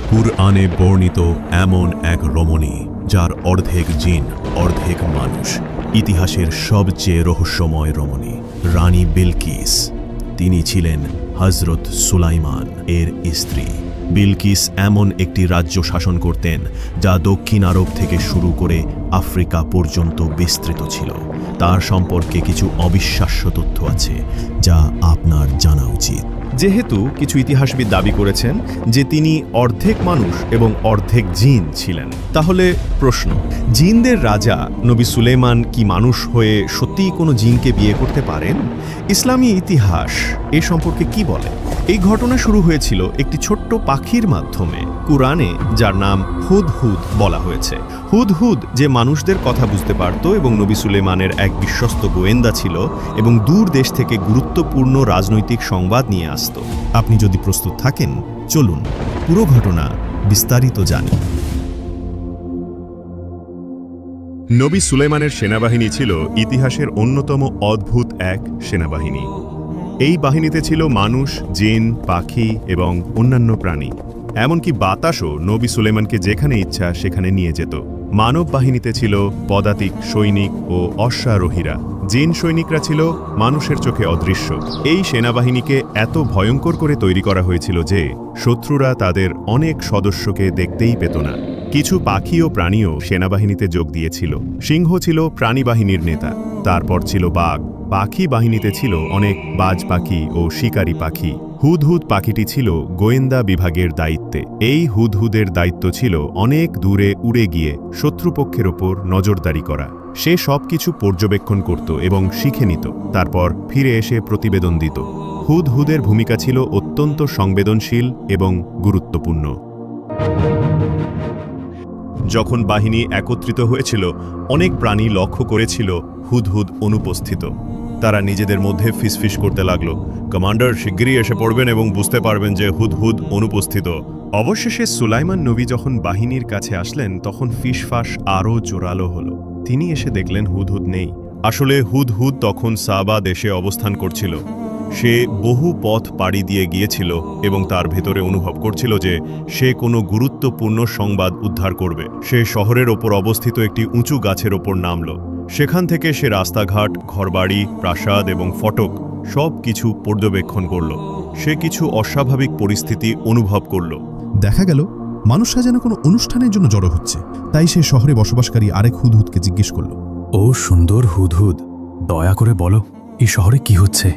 কুরআনে বর্ণিত এমন এক রমণী যার অর্ধেক জিন অর্ধেক মানুষ, ইতিহাসের সবচেয়ে রহস্যময় রমণী রানী বিলকিস। তিনি ছিলেন হযরত সুলাইমান এর স্ত্রী। বিলকিস এমন একটি রাজ্য শাসন করতেন যা দক্ষিণ আরব থেকে শুরু করে আফ্রিকা পর্যন্ত বিস্তৃত ছিল। তার সম্পর্কে কিছু অবিশ্বাস্য তথ্য আছে যা আপনার জানা উচিত। যেহেতু কিছু ইতিহাসবিদ দাবি করেছেন যে তিনি অর্ধেক মানুষ এবং অর্ধেক জিন ছিলেন, তাহলে প্রশ্ন, জিনদের রাজা নবী সুলাইমান কি মানুষ হয়ে সত্যিই কোনো জিনকে বিয়ে করতে পারেন? ইসলামী ইতিহাস এ সম্পর্কে কি বলে? এই ঘটনা শুরু হয়েছিল একটি ছোট্ট পাখির মাধ্যমে, কুরআনে যার নাম হুদহুদ বলা হয়েছে। হুদহুদ যে মানুষদের কথা বুঝতে পারত এবং নবী সুলাইমানের এক বিশ্বস্ত গোয়েন্দা ছিল এবং দূর দেশ থেকে গুরুত্বপূর্ণ রাজনৈতিক সংবাদ নিয়ে আসত। আপনি যদি প্রস্তুত থাকেন, চলুন পুরো ঘটনা বিস্তারিত জানি। নবী সুলাইমানের সেনাবাহিনী ছিল ইতিহাসের অন্যতম অদ্ভুত এক সেনাবাহিনী। এই বাহিনীতে ছিল মানুষ, জিন, পাখি এবং অন্যান্য প্রাণী। এমনকি বাতাসও নবী সুলাইমানকে যেখানে ইচ্ছা সেখানে নিয়ে যেত। মানব বাহিনীতে ছিল পদাতিক, সৈনিক ও অশ্বারোহীরা। জিন সৈনিকরা ছিল মানুষের চোখে অদৃশ্য। এই সেনাবাহিনীকে এত ভয়ঙ্কর করে তৈরি করা হয়েছিল যে শত্রুরা তাদের অনেক সদস্যকে দেখতেই পেত না। কিছু পাখি ও প্রাণীও সেনাবাহিনীতে যোগ দিয়েছিল। সিংহ ছিল প্রাণীবাহিনীর নেতা, তারপর ছিল বাঘ। পাখি বাহিনীতে ছিল অনেক বাজ পাখি ও শিকারী পাখি। হুদহুদ পাখিটি ছিল গোয়েন্দা বিভাগের দায়িত্বে। এই হুদহুদের দায়িত্ব ছিল অনেক দূরে উড়ে গিয়ে শত্রুপক্ষের ওপর নজরদারি করা। সে সবকিছু পর্যবেক্ষণ করত এবং শিখে নিত, তারপর ফিরে এসে প্রতিবেদন দিত। হুদহুদের ভূমিকা ছিল অত্যন্ত সংবেদনশীল এবং গুরুত্বপূর্ণ। যখন বাহিনী একত্রিত হয়েছিল, অনেক প্রাণী লক্ষ্য করেছিল হুদহুদ অনুপস্থিত। তারা নিজেদের মধ্যে ফিসফিস করতে লাগলো, কমান্ডার শিগগিরই এসে পড়বেন এবং বুঝতে পারবেন যে হুদহুদ অনুপস্থিত। অবশেষে সুলাইমান নবী যখন বাহিনীর কাছে আসলেন, তখন ফিসফাস আরও জোরালো হলো। তিনি এসে দেখলেন হুদহুদ নেই। আসলে হুদহুদ তখন সাবা দেশে অবস্থান করছিল। সে বহু পথ পাড়ি দিয়ে গিয়েছিল এবং তার ভেতরে অনুভব করছিল যে সে কোনো গুরুত্বপূর্ণ সংবাদ উদ্ধার করবে। সে শহরের ওপর অবস্থিত একটি উঁচু গাছের ওপর নামল। সেখান থেকে সে রাস্তাঘাট, ঘরবাড়ি, প্রাসাদ এবং ফটক সব কিছু পর্যবেক্ষণ করল। সে কিছু অস্বাভাবিক পরিস্থিতি অনুভব করল। দেখা গেল মানুষরা যেন কোনো অনুষ্ঠানের জন্য জড়ো হচ্ছে। তাই সে শহরে বসবাসকারী আরেক হুদহুদকে জিজ্ঞেস করল, ও সুন্দর হুদহুদ, দয়া করে বলো এই শহরে কি হচ্ছে?